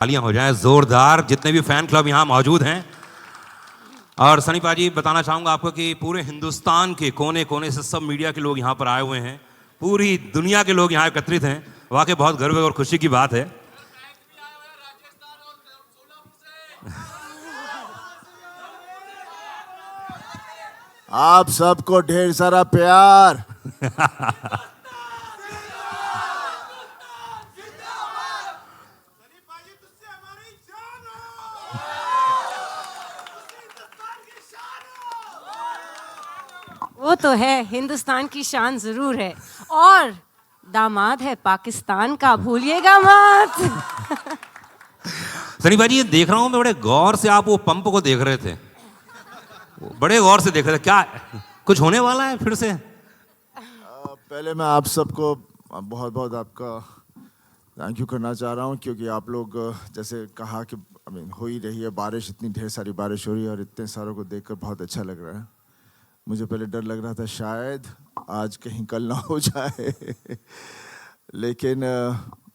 तालियां हो जाएं जोरदार, जितने भी फैन क्लब यहाँ मौजूद हैं। और सनी पाजी, बताना चाहूंगा आपको कि पूरे हिंदुस्तान के कोने कोने से सब मीडिया के लोग यहाँ पर आए हुए हैं, पूरी दुनिया के लोग यहाँ एकत्रित हैं। वाकई बहुत गर्व और खुशी की बात है। आप सबको ढेर सारा प्यार। वो तो है, हिंदुस्तान की शान जरूर है, और दामाद है पाकिस्तान का, भूलिएगा मत। सनी भाई, ये देख रहा हूं मैं, बड़े गौर से आप वो पंप को देख रहे थे, बड़े गौर से देख रहे थे। क्या कुछ होने वाला है फिर से? पहले मैं आप सबको बहुत बहुत आपका थैंक यू करना चाह रहा हूँ, क्योंकि आप लोग जैसे कहा कि हो ही रही है बारिश, इतनी ढेर सारी बारिश हो रही है और इतने सारों को देखकर बहुत अच्छा लग रहा है। मुझे पहले डर लग रहा था शायद आज कहीं कल ना हो जाए, लेकिन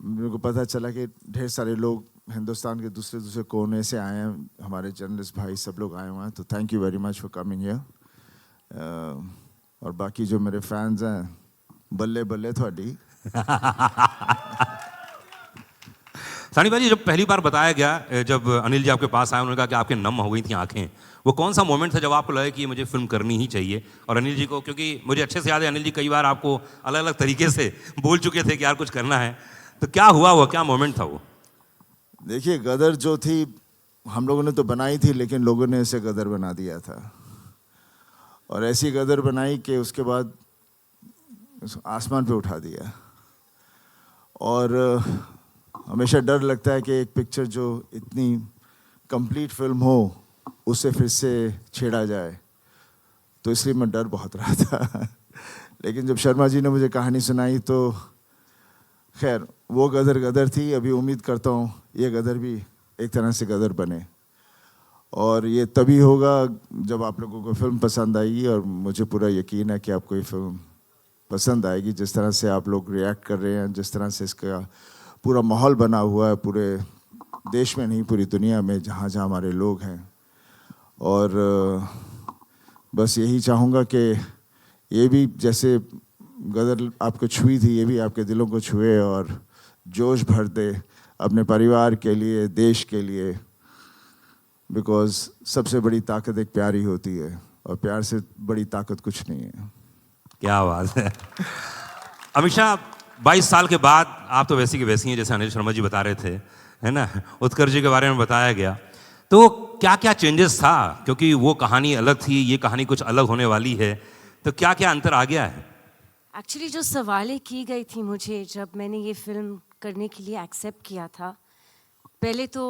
मेरे को पता चला कि ढेर सारे लोग हिंदुस्तान के दूसरे दूसरे कोने से आए हैं, हमारे जर्नलिस्ट भाई सब लोग आए हुए हैं, तो thank you very much for coming here. और बाकी जो मेरे फैंस हैं, बल्ले बल्ले थोड़ी। सनी भाई, जब पहली बार बताया गया, जब अनिल जी आपके पास आए, उन्होंने कहा कि आपके नम हो गई थी आंखें, वो कौन सा मोमेंट था जब आपको लगा कि ये मुझे फिल्म करनी ही चाहिए? और अनिल जी को, क्योंकि मुझे अच्छे से याद है, अनिल जी कई बार आपको अलग अलग तरीके से बोल चुके थे कि यार कुछ करना है, तो क्या हुआ, वो क्या मोमेंट था वो? देखिए, गदर जो थी हम लोगों ने तो बनाई थी, लेकिन लोगों ने इसे गदर बना दिया था, और ऐसी गदर बनाई कि उसके बाद आसमान पे उठा दिया। और हमेशा डर लगता है कि एक पिक्चर जो इतनी कंप्लीट फिल्म हो उसे फिर से छेड़ा जाए, तो इसलिए मैं डर बहुत रहा था। लेकिन जब शर्मा जी ने मुझे कहानी सुनाई तो खैर वो गदर गदर थी। अभी उम्मीद करता हूँ ये गदर भी एक तरह से गदर बने, और ये तभी होगा जब आप लोगों को फिल्म पसंद आएगी, और मुझे पूरा यकीन है कि आपको ये फिल्म पसंद आएगी। जिस तरह से आप लोग रिएक्ट कर रहे हैं, जिस तरह से इसका पूरा माहौल बना हुआ है, पूरे देश में नहीं पूरी दुनिया में जहाँ जहाँ हमारे लोग हैं। और बस यही चाहूँगा कि ये भी जैसे गदर आपको छुई थी, ये भी आपके दिलों को छुए और जोश भर दे अपने परिवार के लिए, देश के लिए, बिकॉज सबसे बड़ी ताकत एक प्यार ही होती है, और प्यार से बड़ी ताकत कुछ नहीं है। क्या बात है। अमीषा, 22 साल के बाद आप तो वैसी की वैसी हैं, जैसे अनिल शर्मा जी बता रहे थे, है ना, उत्कर्ष जी के बारे में बताया गया, तो क्या क्या चेंजेस था? क्योंकि वो कहानी अलग थी, ये कहानी कुछ अलग होने वाली है, तो क्या क्या अंतर आ गया है? एक्चुअली जो सवालें की गई थी मुझे जब मैंने ये फिल्म करने के लिए एक्सेप्ट किया था, पहले तो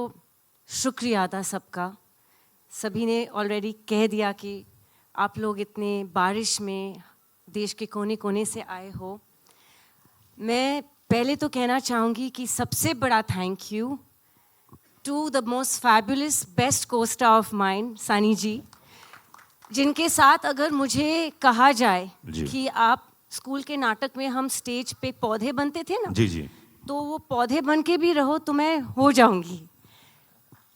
शुक्रिया था सबका। सभी ने ऑलरेडी कह दिया कि आप लोग इतने बारिश में देश के कोने कोने से आए हो। मैं पहले तो कहना चाहूँगी कि सबसे बड़ा thank you to the most fabulous best costar of mine, Sunny ji, जिनके साथ अगर मुझे कहा जाए कि आप स्कूल के नाटक में हम स्टेज पे पौधे बनते थे ना, जी जी, तो वो पौधे बन के भी रहो तो मैं हो जाऊंगी।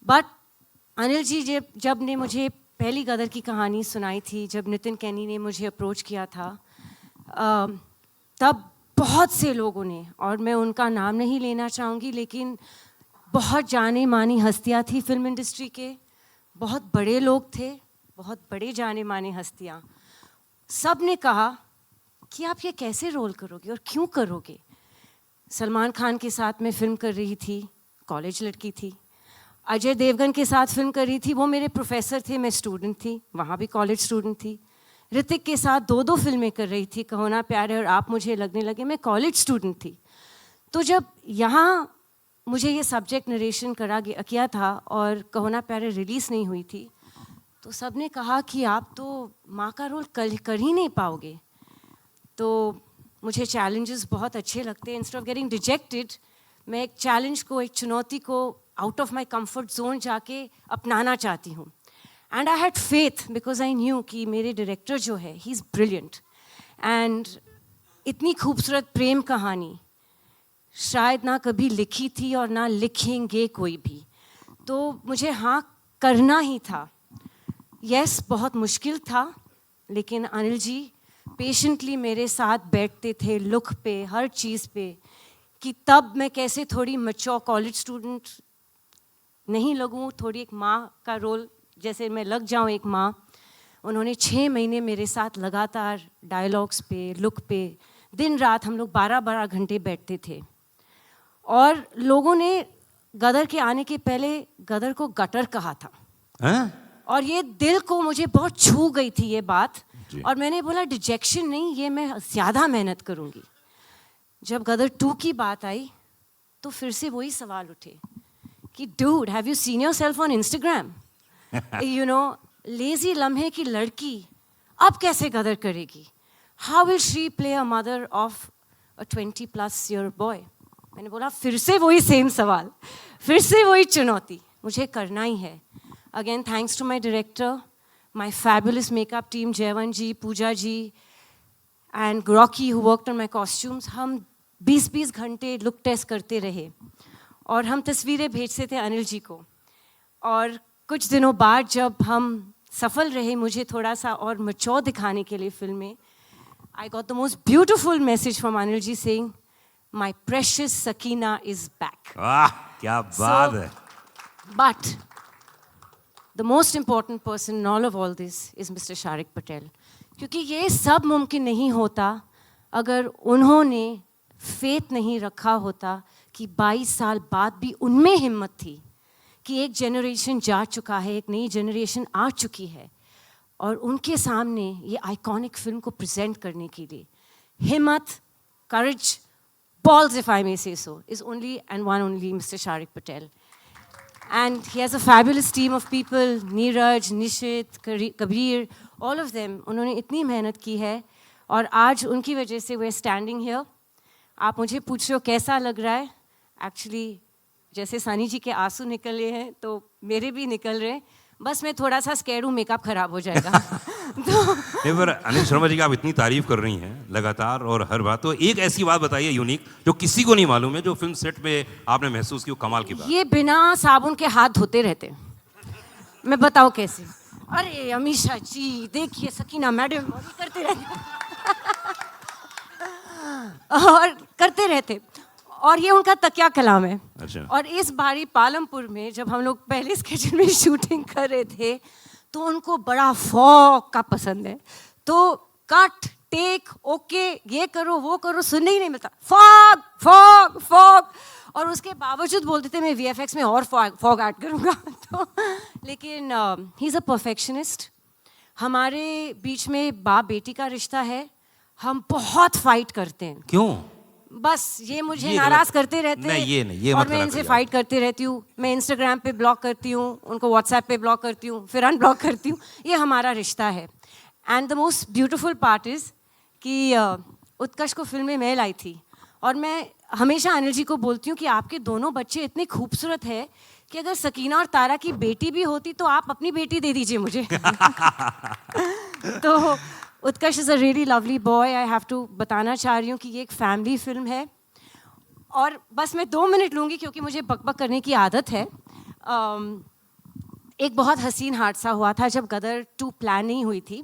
बट अनिल जी जब ने मुझे पहली गदर की कहानी सुनाई थी, जब नितिन कैनी ने मुझे अप्रोच किया था, तब बहुत से लोगों ने, और मैं उनका नाम नहीं लेना चाहूँगी, लेकिन बहुत जाने मानी हस्तियाँ थी फिल्म इंडस्ट्री के, बहुत बड़े लोग थे, बहुत बड़े जाने माने हस्तियाँ, सब ने कहा कि आप ये कैसे रोल करोगे और क्यों करोगे। सलमान खान के साथ मैं फिल्म कर रही थी, कॉलेज लड़की थी। अजय देवगन के साथ फिल्म कर रही थी, वो मेरे प्रोफेसर थे, मैं स्टूडेंट थी, वहाँ भी कॉलेज स्टूडेंट थी। ऋतिक के साथ दो फिल्में कर रही थी, कहो ना प्यार है और आप मुझे लगने लगे, मैं कॉलेज स्टूडेंट थी। तो जब यहाँ मुझे ये सब्जेक्ट नरेशन किया था और कहो ना प्यार है रिलीज़ नहीं हुई थी, तो सब ने कहा कि आप तो माँ का रोल कर ही नहीं पाओगे। तो मुझे चैलेंजेस बहुत अच्छे लगते हैं। इंस्टेड ऑफ गेटिंग रिजेक्टेड, मैं एक चैलेंज को, एक चुनौती को out of my comfort zone जाके अपनाना चाहती हूँ। And I had faith because I knew कि मेरे डायरेक्टर जो है, ही इज़ ब्रिलियंट। एंड इतनी खूबसूरत प्रेम कहानी, शायद ना कभी लिखी थी और ना लिखेंगे कोई भी। तो मुझे हाँ करना ही था। यस, बहुत मुश्किल था, लेकिन अनिल जी पेशेंटली मेरे साथ बैठते थे लुक पे, हर चीज़ पे, कि तब मैं कैसे थोड़ी मैच्योर कॉलेज स्टूडेंट नहीं लगूं, थोड़ी एक माँ का रोल जैसे मैं लग जाऊं एक माँ। उन्होंने 6 महीने मेरे साथ लगातार डायलॉग्स पे, लुक पे, दिन रात हम लोग 12-12 घंटे बैठते थे। और लोगों ने गदर के आने के पहले गदर को गटर कहा था। और ये दिल को मुझे बहुत छू गई थी ये बात। और मैंने बोला डिजेक्शन नहीं, ये मैं ज़्यादा मेहनत करूँगी। जब गदर 2 की बात आई तो फिर से वही सवाल उठे कि dude, have you seen yourself on Instagram? You know, lazy लम्हे की लड़की अब कैसे गदर करेगी? How will she play a mother of a 20+ year boy? मैंने बोला फिर से वही सेम सवाल, फिर से वही चुनौती, मुझे करना ही है। Again thanks to my director, my fabulous makeup team, Jaivan ji, Pooja ji and Rocky who worked on my costumes. हम 20-20 घंटे लुक टेस्ट करते रहे और हम तस्वीरें भेजते थे अनिल जी को। और कुछ दिनों बाद जब हम सफल रहे मुझे थोड़ा सा और मैच्योर दिखाने के लिए फिल्म में, I got the most beautiful message from Anil ji saying my precious Sakina is back. वाह, क्या बात है। But the most important person in all of this is Mr. Sharik Patel. क्योंकि ये सब मुमकिन नहीं होता अगर उन्होंने फेथ नहीं रखा होता कि 22 साल बाद भी उनमें हिम्मत थी कि एक जनरेशन जा चुका है, एक नई जनरेशन आ चुकी है और उनके सामने ये आइकॉनिक फिल्म को प्रेजेंट करने के लिए हिम्मत, courage, balls if I may say so, is only and one only Mr. Sharik Patel. And he has a fabulous team of people, Neeraj, Nishit, Kabir, all of them. उन्होंने इतनी मेहनत की है और आज उनकी वजह से we're standing here. आप मुझे पूछ रहे हो कैसा लग रहा है? Actually, जैसे सानी जी के आंसू निकले हैं तो मेरे भी निकल रहे हैं। बस मैं थोड़ा सा स्कैर्ड हूँ, मेकअप खराब हो जाएगा। नहीं, पर अनिल शर्मा जी की आप इतनी तारीफ कर रही हैं लगातार और हर बात, तो एक ऐसी बात बताइए यूनिक जो किसी को नहीं मालूम है, जो फिल्म सेट पे आपने महसूस की, वो कमाल की बात। ये बिना साबुन के हाथ धोते रहते। मैं बताऊँ कैसे? अरे अमीशा जी देखिए, सकीना मैडम करते रहते और करते रहते, और ये उनका तकिया कलाम है। अच्छा। और इस बारी पालमपुर में जब हम लोग पहले स्केच में शूटिंग कर रहे थे तो उनको बड़ा फॉग का पसंद है, तो कट टेक ओके ये करो वो करो सुनने ही नहीं मिलता, फॉग फॉग फॉग। और उसके बावजूद बोलते थे मैं VFX में और फॉग ऐड करूँगा। तो लेकिन ही इज़ अ परफेक्शनिस्ट। हमारे बीच में बाप बेटी का रिश्ता है, हम बहुत फाइट करते हैं। क्यों? बस ये मुझे ये नाराज करते रहते हैं। ये और मत मैं करा इनसे करिए फाइट करती रहती हूँ। मैं इंस्टाग्राम पे ब्लॉक करती हूँ, उनको व्हाट्सएप पे ब्लॉक करती हूँ, फिर अनब्लॉक करती हूँ। ये हमारा रिश्ता है। And the most beautiful part is कि उत्कर्ष को फिल्म में मैं लाई थी और मैं हमेशा अनिल जी को बोलती हूँ कि आपके दोनों बच्चे इतने खूबसूरत है कि अगर सकीना और तारा की बेटी भी होती तो आप अपनी बेटी दे दीजिए मुझे। तो Utkarsh is a really lovely boy. I have to बताना चाह रही हूँ कि ये एक फैमिली फिल्म है। और बस मैं 2 मिनट लूँगी क्योंकि मुझे बकबक करने की आदत है। एक बहुत हसीन हादसा हुआ था जब गदर 2 प्लान नहीं हुई थी।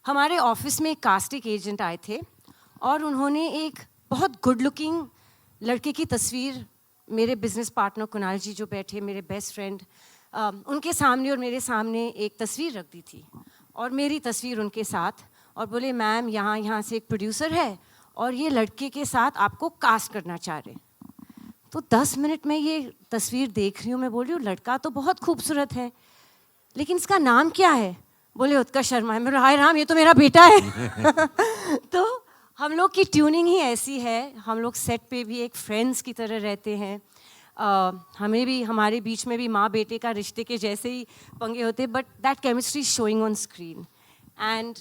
हमारे ऑफिस में एक कास्टिंग एजेंट आए थे और उन्होंने एक बहुत गुड लुकिंग लड़के की तस्वीर, मेरे बिजनेस पार्टनर कुणाल जी जो बैठे, मेरे बेस्ट फ्रेंड, उनके सामने और मेरे सामने एक तस्वीर रख दी थी और मेरी तस्वीर उनके साथ, और बोले मैम यहाँ से एक प्रोड्यूसर है और ये लड़के के साथ आपको कास्ट करना चाह रहे। तो 10 मिनट में ये तस्वीर देख रही हूँ, मैं बोल रही हूँ लड़का तो बहुत खूबसूरत है लेकिन इसका नाम क्या है? बोले उत्कर्ष शर्मा है। मेरा हाय राम, ये तो मेरा बेटा है। तो हम लोग की ट्यूनिंग ही ऐसी है, हम लोग सेट पे भी एक फ्रेंड्स की तरह रहते हैं। हमें भी, हमारे बीच में भी माँ बेटे का रिश्ते के जैसे ही पंगे होते, but that chemistry showing on screen. And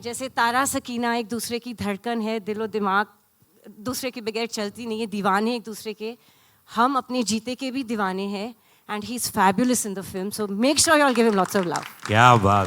जैसे तारा सकीना एक दूसरे की धड़कन है, दिलो दिमाग दूसरे के बगैर चलती नहीं है, दीवाने एक दूसरे के, हम अपने जीते के भी दीवाने हैं। And he is fabulous in the film, so make sure you all give him lots of love. क्या बात है।